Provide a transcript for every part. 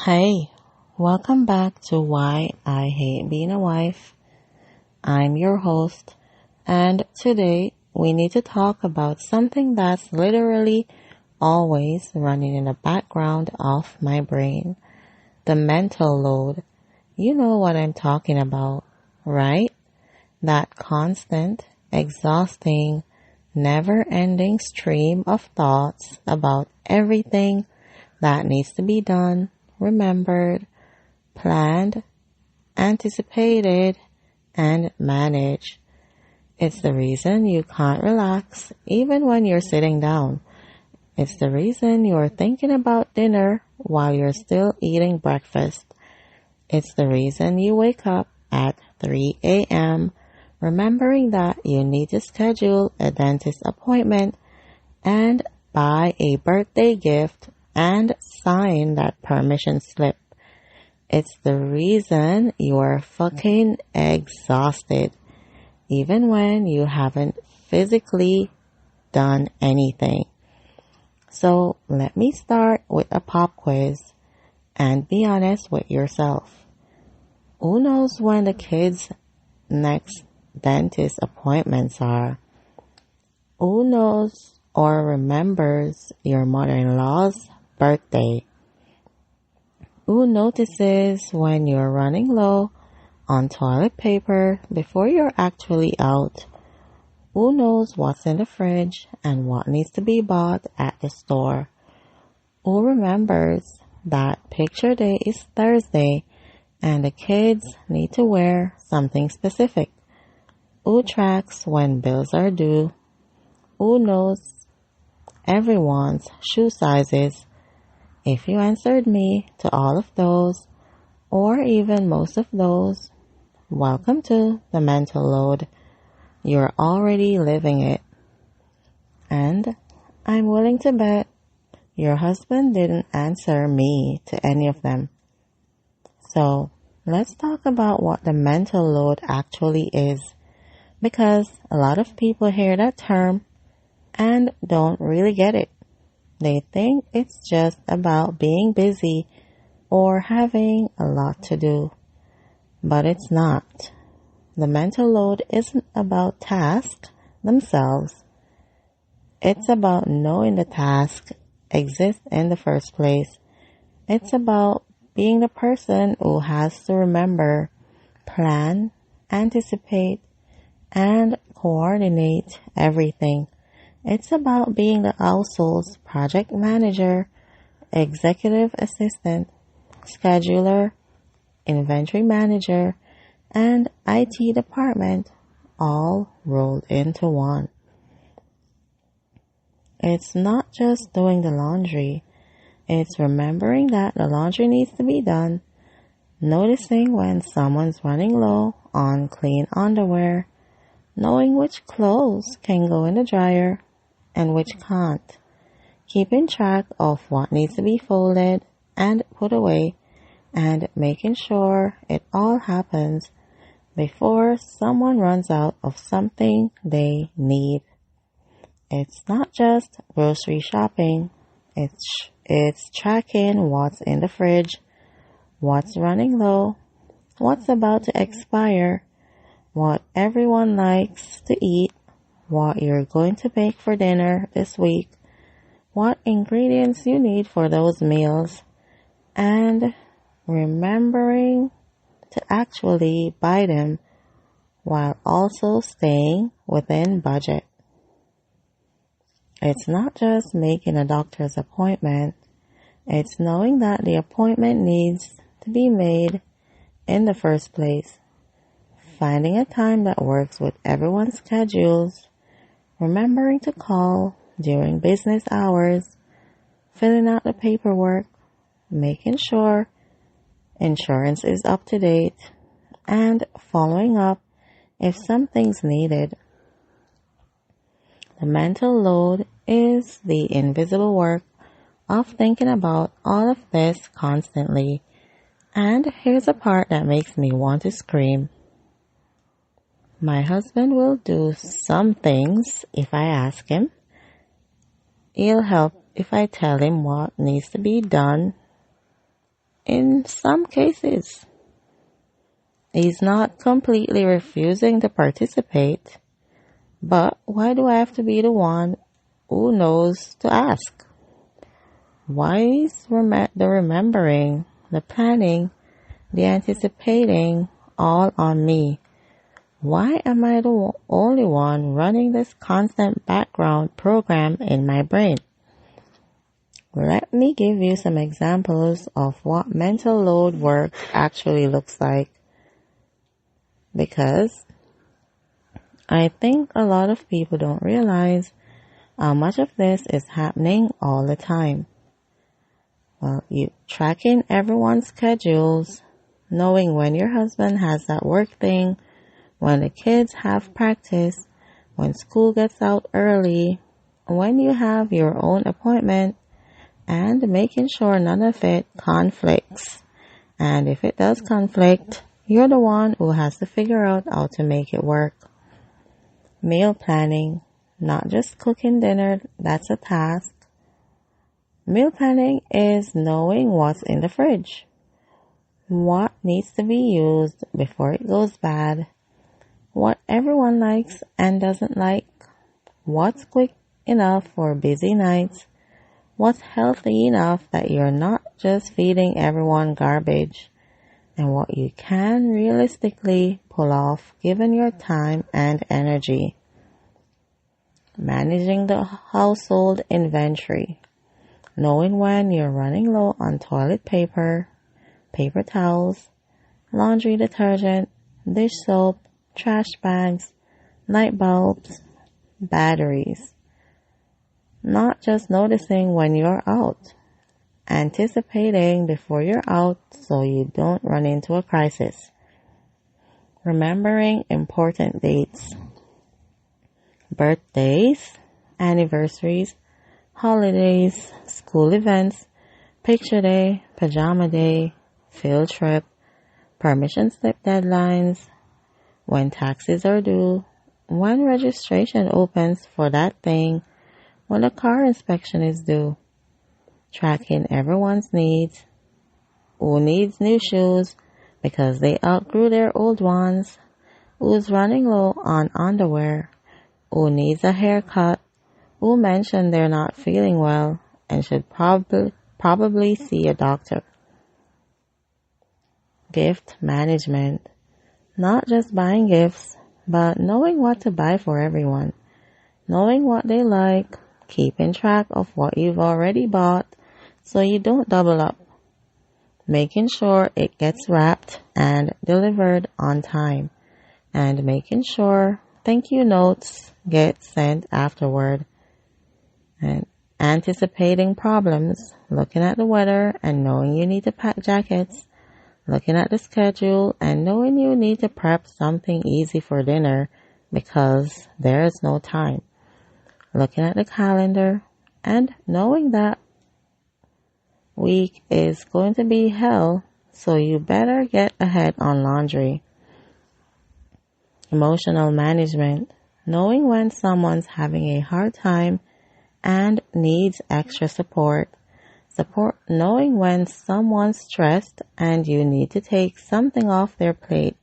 Hey, welcome back to Why I Hate Being a Wife. I'm your host, and today we need to talk about something that's literally always running in the background of my brain. The mental load. You know what I'm talking about, right? That constant, exhausting, never-ending stream of thoughts about everything that needs to be done, remembered, planned, anticipated, and managed. It's the reason you can't relax even when you're sitting down. It's the reason you're thinking about dinner while you're still eating breakfast. It's the reason you wake up at 3 a.m. remembering that you need to schedule a dentist appointment and buy a birthday gift and sign that permission slip. It's the reason you're fucking exhausted, even when you haven't physically done anything. So let me start with a pop quiz and be honest with yourself. Who knows when the kids' next dentist appointments are? Who knows or remembers your mother-in-law's birthday? Who notices when you're running low on toilet paper before you're actually out? Who knows what's in the fridge and what needs to be bought at the store? Who remembers that picture day is Thursday and the kids need to wear something specific? Who tracks when bills are due? Who knows everyone's shoe sizes? If you answered me to all of those, or even most of those, welcome to the mental load. You're already living it. And I'm willing to bet your husband didn't answer me to any of them. So let's talk about what the mental load actually is, because a lot of people hear that term and don't really get it. They think it's just about being busy or having a lot to do. But it's not. The mental load isn't about tasks themselves. It's about knowing the task exists in the first place. It's about being the person who has to remember, plan, anticipate, and coordinate everything. It's about being the household's project manager, executive assistant, scheduler, inventory manager, and IT department all rolled into one. It's not just doing the laundry. It's remembering that the laundry needs to be done, noticing when someone's running low on clean underwear, knowing which clothes can go in the dryer and which can't, keeping track of what needs to be folded and put away, and making sure it all happens before someone runs out of something they need. It's not just grocery shopping. It's tracking what's in the fridge, what's running low, what's about to expire, what everyone likes to eat, what you're going to make for dinner this week, what ingredients you need for those meals, and remembering to actually buy them while also staying within budget. It's not just making a doctor's appointment. It's knowing that the appointment needs to be made in the first place. Finding a time that works with everyone's schedules. Remembering to call during business hours. Filling out the paperwork. Making sure insurance is up to date. And following up if something's needed. The mental load is the invisible work of thinking about all of this constantly. And here's a part that makes me want to scream. My husband will do some things if I ask him. He'll help if I tell him what needs to be done. in some cases. He's not completely refusing to participate, but why do I have to be the one who knows to ask? Why is the remembering, the planning, the anticipating all on me? Why am I the only one running this constant background program in my brain? Let me give you some examples of what mental load work actually looks like, because I think a lot of people don't realize how much of this is happening all the time. Well, you tracking everyone's schedules, knowing when your husband has that work thing, when the kids have practice, when school gets out early, when you have your own appointment, and making sure none of it conflicts. And if it does conflict, you're the one who has to figure out how to make it work. Meal planning, not just cooking dinner, that's a task. Meal planning is knowing what's in the fridge, what needs to be used before it goes bad, what everyone likes and doesn't like, what's quick enough for busy nights, what's healthy enough that you're not just feeding everyone garbage, and what you can realistically pull off given your time and energy. Managing the household inventory, knowing when you're running low on toilet paper, paper towels, laundry detergent, dish soap, trash bags, light bulbs, batteries. Not just noticing when you're out, anticipating before you're out so you don't run into a crisis. Remembering important dates, birthdays, anniversaries, holidays, school events, picture day, pajama day, field trip, permission slip deadlines, when taxes are due, when registration opens for that thing, when a car inspection is due. Tracking everyone's needs, who needs new shoes because they outgrew their old ones, who's running low on underwear, who needs a haircut, who mentioned they're not feeling well and should probably see a doctor. Gift management, not just buying gifts, but knowing what to buy for everyone, knowing what they like, keeping track of what you've already bought so you don't double up, making sure it gets wrapped and delivered on time, and making sure thank you notes get sent afterward, and anticipating problems, looking at the weather and knowing you need to pack jackets, looking at the schedule and knowing you need to prep something easy for dinner because there is no time, looking at the calendar and knowing that week is going to be hell, so you better get ahead on laundry. Emotional management, knowing when someone's having a hard time and needs extra support, knowing when someone's stressed and you need to take something off their plate,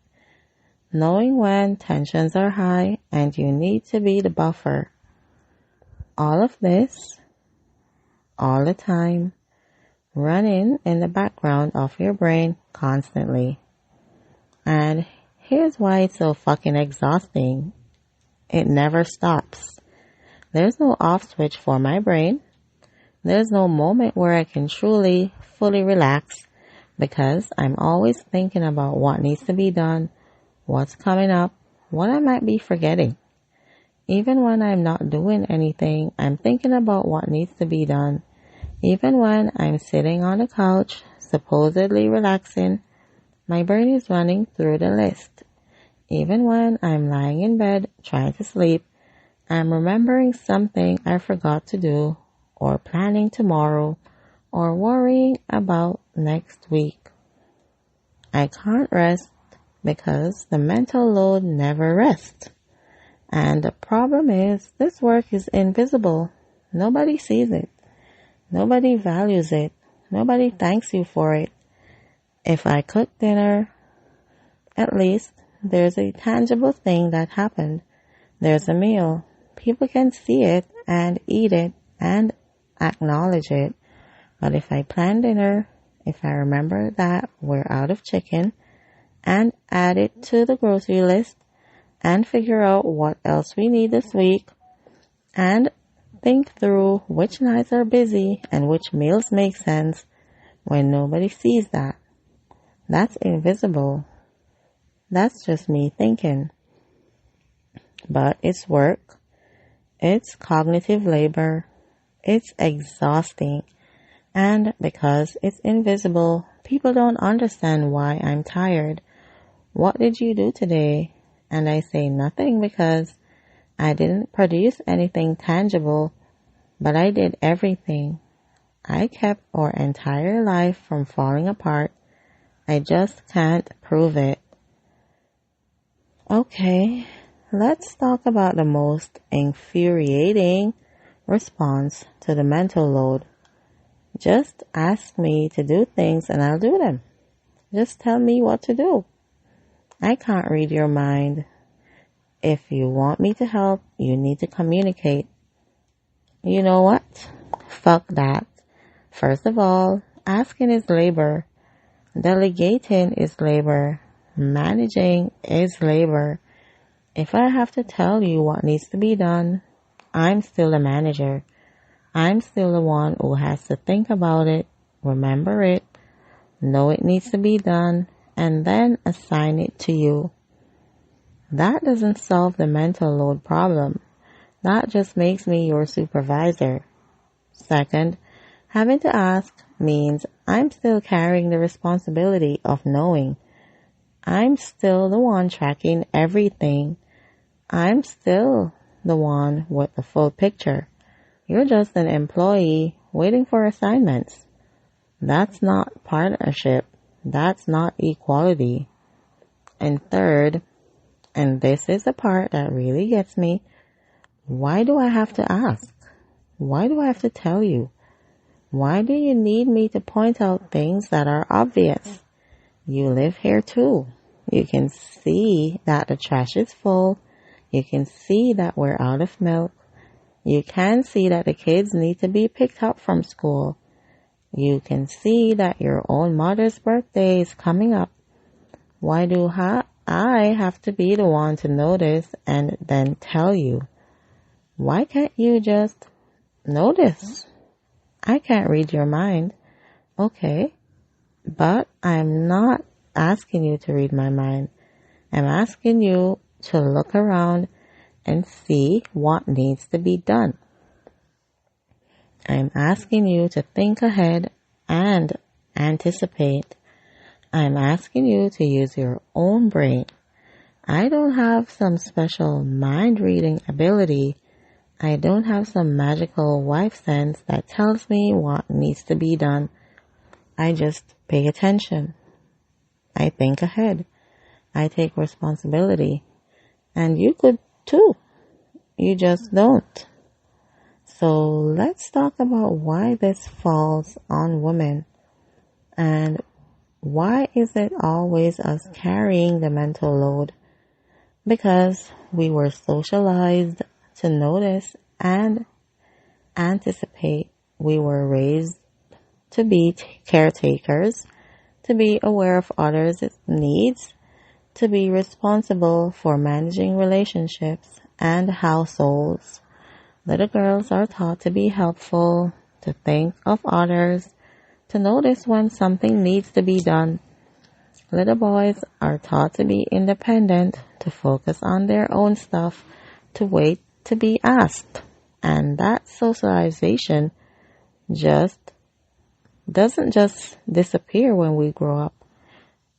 knowing when tensions are high and you need to be the buffer. All of this, all the time, running in the background of your brain constantly. And here's why it's so fucking exhausting. It never stops. There's no off switch for my brain. There's no moment where I can truly, fully relax because I'm always thinking about what needs to be done, what's coming up, what I might be forgetting. Even when I'm not doing anything, I'm thinking about what needs to be done. Even when I'm sitting on the couch, supposedly relaxing, my brain is running through the list. Even when I'm lying in bed trying to sleep, I'm remembering something I forgot to do, or planning tomorrow, or worrying about next week. I can't rest because the mental load never rests. And the problem is, this work is invisible. Nobody sees it. Nobody values it. Nobody thanks you for it. If I cook dinner, at least there's a tangible thing that happened. There's a meal. People can see it and eat it and acknowledge it. But if I plan dinner, if I remember that we're out of chicken and add it to the grocery list and figure out what else we need this week and think through which nights are busy and which meals make sense when nobody sees that. That's invisible. That's just me thinking. But it's work. It's cognitive labor. It's exhausting. And because it's invisible, people don't understand why I'm tired. What did you do today? And I say nothing because I didn't produce anything tangible, but I did everything. I kept our entire life from falling apart. I just can't prove it. Okay, let's talk about the most infuriating response to the mental load. Just ask me to do things and I'll do them. Just tell me what to do. I can't read your mind. If you want me to help, you need to communicate. You know what? Fuck that. First of all, asking is labor. Delegating is labor. Managing is labor. If I have to tell you what needs to be done, I'm still the manager. I'm still the one who has to think about it, remember it, know it needs to be done, and then assign it to you. That doesn't solve the mental load problem. That just makes me your supervisor. Second, having to ask means I'm still carrying the responsibility of knowing. I'm still the one tracking everything. I'm still the one with the full picture. You're just an employee waiting for assignments. That's not partnership. That's not equality. And third, and this is the part that really gets me, why do I have to ask? Why do I have to tell you? Why do you need me to point out things that are obvious? You live here too. You can see that the trash is full. You can see that we're out of milk. You can see that the kids need to be picked up from school. You can see that your own mother's birthday is coming up. Why do I have to be the one to notice and then tell you? Why can't you just notice? I can't read your mind. Okay, but I'm not asking you to read my mind. I'm asking you to look around and see what needs to be done. I'm asking you to think ahead and anticipate. I'm asking you to use your own brain. I don't have some special mind-reading ability. I don't have some magical wife sense that tells me what needs to be done. I just pay attention. I think ahead. I take responsibility. And you could too. You just don't. So let's talk about why this falls on women. And why is it always us carrying the mental load? Because we were socialized to notice and anticipate. We were raised to be caretakers, to be aware of others' needs, to be responsible for managing relationships and households. Little girls are taught to be helpful, to think of others, to notice when something needs to be done. Little boys are taught to be independent, to focus on their own stuff, to wait to be asked. And that socialization doesn't just disappear when we grow up.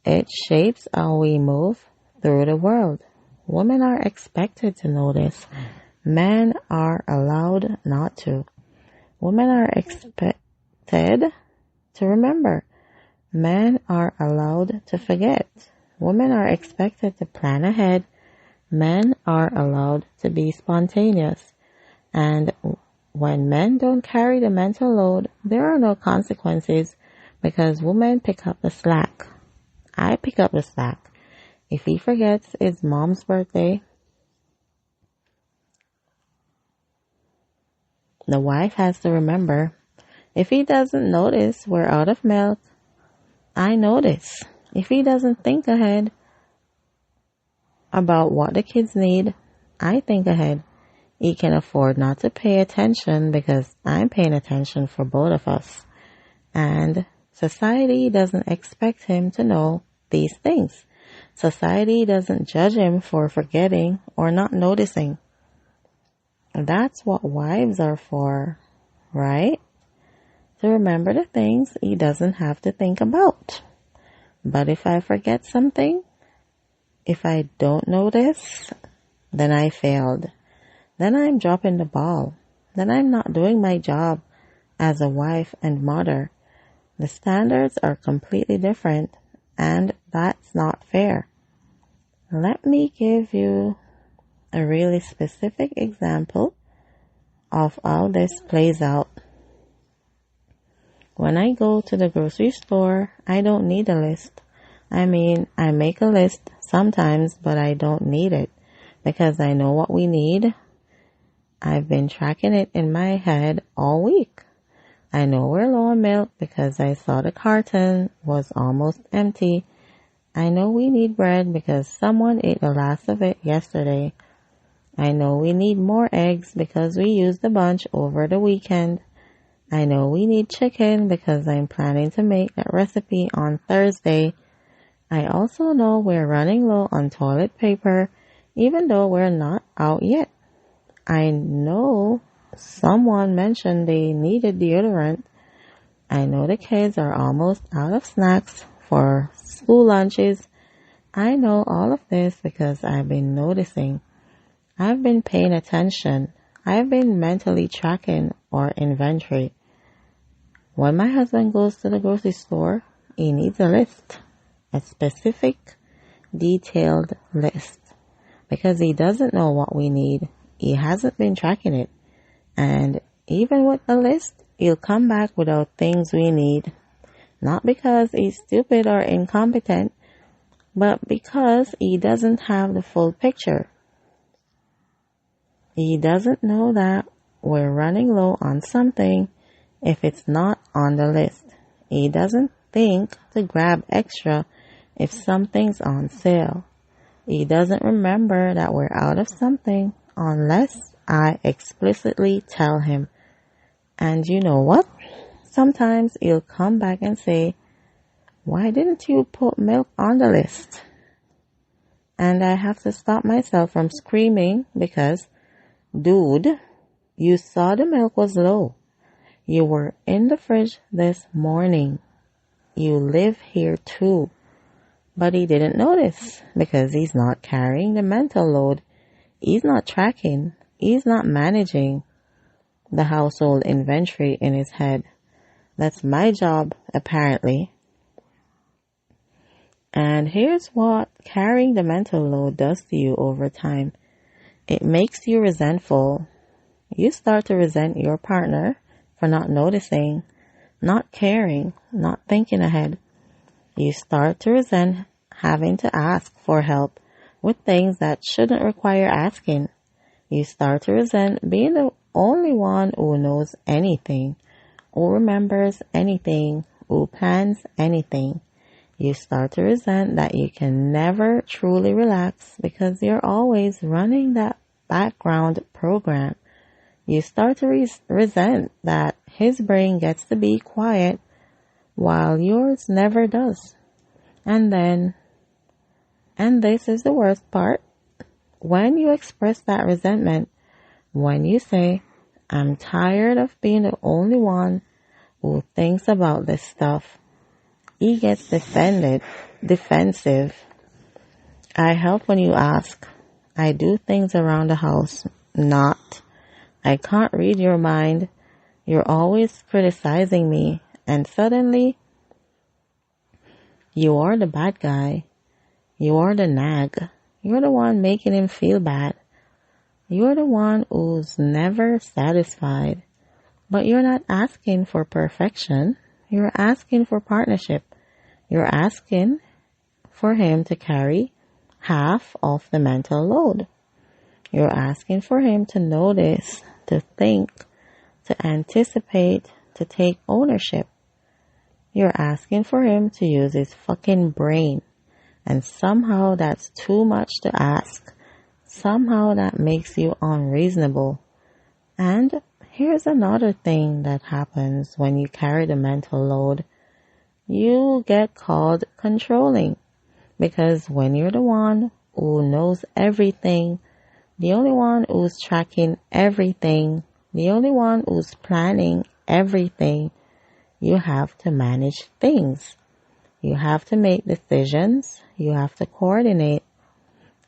It shapes how we move through the world. Women are expected to notice. Men are allowed not to. Women are expected to remember. Men are allowed to forget. Women are expected to plan ahead. Men are allowed to be spontaneous. And when men don't carry the mental load, there are no consequences because women pick up the slack. I pick up the slack. If he forgets it's mom's birthday, the wife has to remember. If he doesn't notice we're out of milk, I notice. If he doesn't think ahead about what the kids need, I think ahead. He can afford not to pay attention because I'm paying attention for both of us. And society doesn't expect him to know these things. Society doesn't judge him for forgetting or not noticing. That's what wives are for, right? To remember the things he doesn't have to think about. But if I forget something, if I don't notice, then I failed. Then I'm dropping the ball. Then I'm not doing my job as a wife and mother. The standards are completely different, and that's not fair. Let me give you a really specific example of how this plays out. When I go to the grocery store, I don't need a list. I make a list sometimes, but I don't need it because I know what we need. I've been tracking it in my head all week. I know we're low on milk because I saw the carton was almost empty. I know we need bread because someone ate the last of it yesterday. I know we need more eggs because we used a bunch over the weekend. I know we need chicken because I'm planning to make that recipe on Thursday. I also know we're running low on toilet paper even though we're not out yet. I know someone mentioned they needed deodorant. I know the kids are almost out of snacks for school lunches. I know all of this because I've been noticing. I've been paying attention. I've been mentally tracking our inventory. When my husband goes to the grocery store, he needs a list, a specific, detailed list, because he doesn't know what we need. He hasn't been tracking it. And even with a list, he'll come back without things we need. Not because he's stupid or incompetent, but because he doesn't have the full picture. He doesn't know that we're running low on something if it's not on the list. He doesn't think to grab extra if something's on sale. He doesn't remember that we're out of something unless I explicitly tell him. And you know what? Sometimes he'll come back and say, "Why didn't you put milk on the list?" And I have to stop myself from screaming because, dude, you saw the milk was low. You were in the fridge this morning. You live here too. But he didn't notice because he's not carrying the mental load. He's not tracking. He's not managing the household inventory in his head. That's my job, apparently. And here's what carrying the mental load does to you over time. It makes you resentful. You start to resent your partner for not noticing, not caring, not thinking ahead. You start to resent having to ask for help with things that shouldn't require asking. You start to resent being the only one who knows anything, who remembers anything, who plans anything. You start to resent that you can never truly relax because you're always running that background program. You start to resent that his brain gets to be quiet while yours never does. And this is the worst part, when you express that resentment, when you say, "I'm tired of being the only one who thinks about this stuff," he gets defensive. I help when you ask. I do things around the house, not. I can't read your mind. You're always criticizing me. And suddenly, you are the bad guy. You are the nag. You're the one making him feel bad. You're the one who's never satisfied. But you're not asking for perfection. You're asking for partnership. You're asking for him to carry half of the mental load. You're asking for him to notice, to think, to anticipate, to take ownership. You're asking for him to use his fucking brain. And somehow that's too much to ask. Somehow that makes you unreasonable. And here's another thing that happens when you carry the mental load. You get called controlling. Because when you're the one who knows everything, the only one who's tracking everything, the only one who's planning everything, you have to manage things. You have to make decisions. You have to coordinate.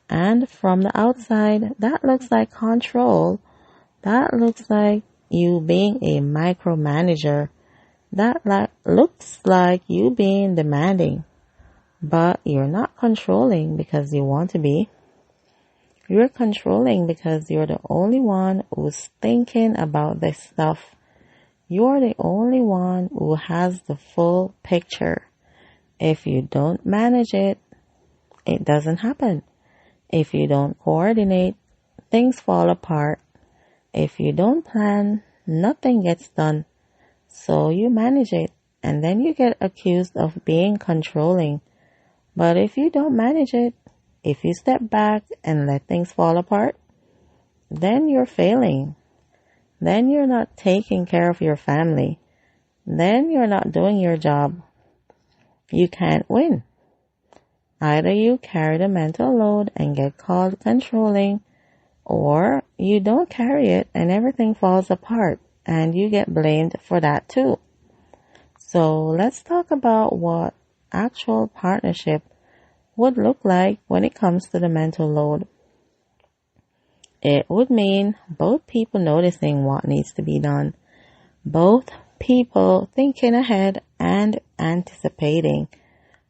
And from the outside, that looks like control. That looks like you being a micromanager. That looks like you being demanding. But you're not controlling because you want to be. You're controlling because you're the only one who's thinking about this stuff. You're the only one who has the full picture. If you don't manage it, it doesn't happen. If you don't coordinate, things fall apart. If you don't plan, nothing gets done. So you manage it, and then you get accused of being controlling. But if you don't manage it, if you step back and let things fall apart, then you're failing. Then you're not taking care of your family. Then you're not doing your job. You can't win. Either you carry the mental load and get called controlling, or you don't carry it and everything falls apart and you get blamed for that too. So let's talk about what actual partnership would look like when it comes to the mental load. It would mean both people noticing what needs to be done, both people thinking ahead and anticipating,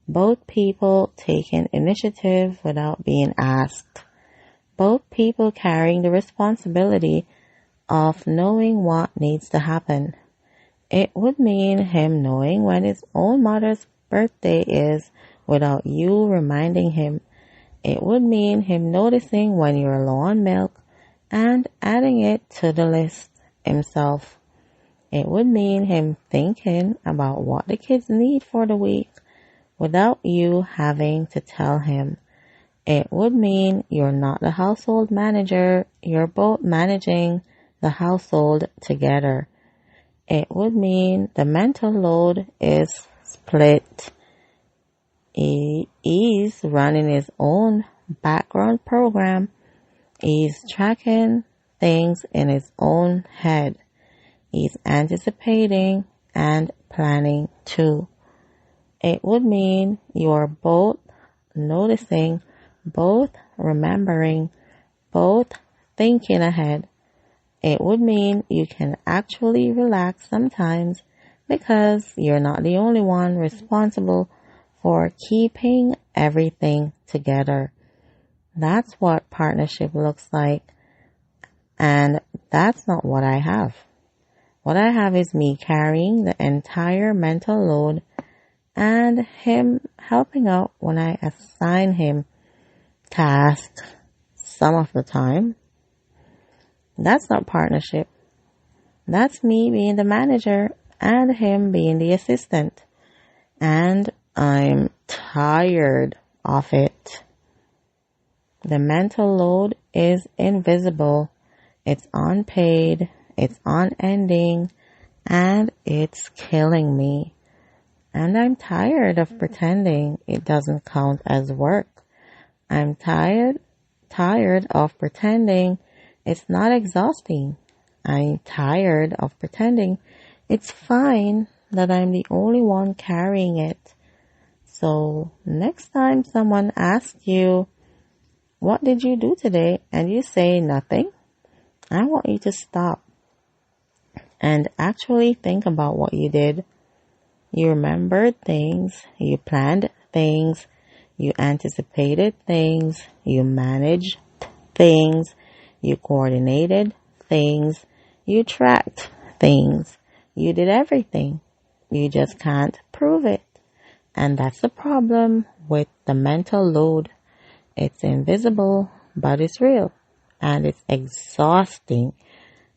both people taking initiative without being asked, both people carrying the responsibility of knowing what needs to happen. It would mean him knowing when his own mother's birthday is without you reminding him. It would mean him noticing when you're low on milk and adding it to the list himself. It would mean him thinking about what the kids need for the week without you having to tell him. It would mean you're not the household manager, you're both managing the household together. It would mean the mental load is split. He's running his own background program. He's tracking things in his own head. He's anticipating and planning too. It would mean you're both noticing, both remembering, both thinking ahead. It would mean you can actually relax sometimes because you're not the only one responsible for keeping everything together. That's what partnership looks like. And that's not what I have. What I have is me carrying the entire mental load and him helping out when I assign him tasks some of the time. That's not partnership. That's me being the manager and him being the assistant. And I'm tired of it. The mental load is invisible. It's unpaid. It's unending. And it's killing me. And I'm tired of pretending it doesn't count as work. I'm tired of pretending it's not exhausting. I'm tired of pretending it's fine that I'm the only one carrying it. So next time someone asks you, what did you do today? And you say nothing, I want you to stop and actually think about what you did. You remembered things, you planned things, you anticipated things, you managed things, you coordinated things, you tracked things, you did everything. You just can't prove it. And that's the problem with the mental load. It's invisible, but it's real. And it's exhausting.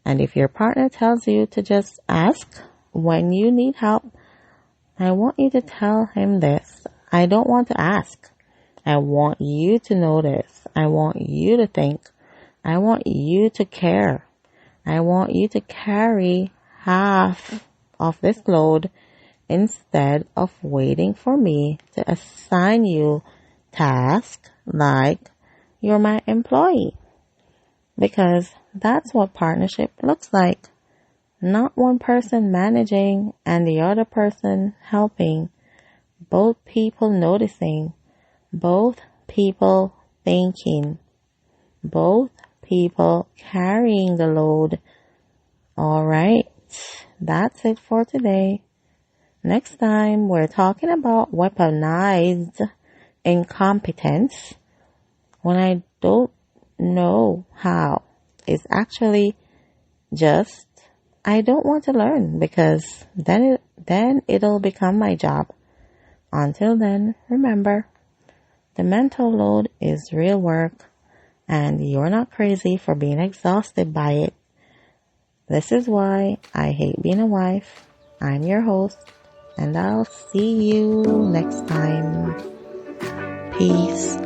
And if your partner tells you to just ask when you need help, I want you to tell him this. I don't want to ask. I want you to notice. I want you to think. I want you to care. I want you to carry half of this load instead of waiting for me to assign you tasks like you're my employee. Because that's what partnership looks like. Not one person managing and the other person helping. Both people noticing. Both people thinking. Both people carrying the load. Alright, that's it for today. Next time we're talking about weaponized incompetence. When I don't know how, it's actually just I don't want to learn, because then it'll become my job. Until then, remember, the mental load is real work, and you're not crazy for being exhausted by it. This is why I hate being a wife. I'm your host, and I'll see you next time. Peace.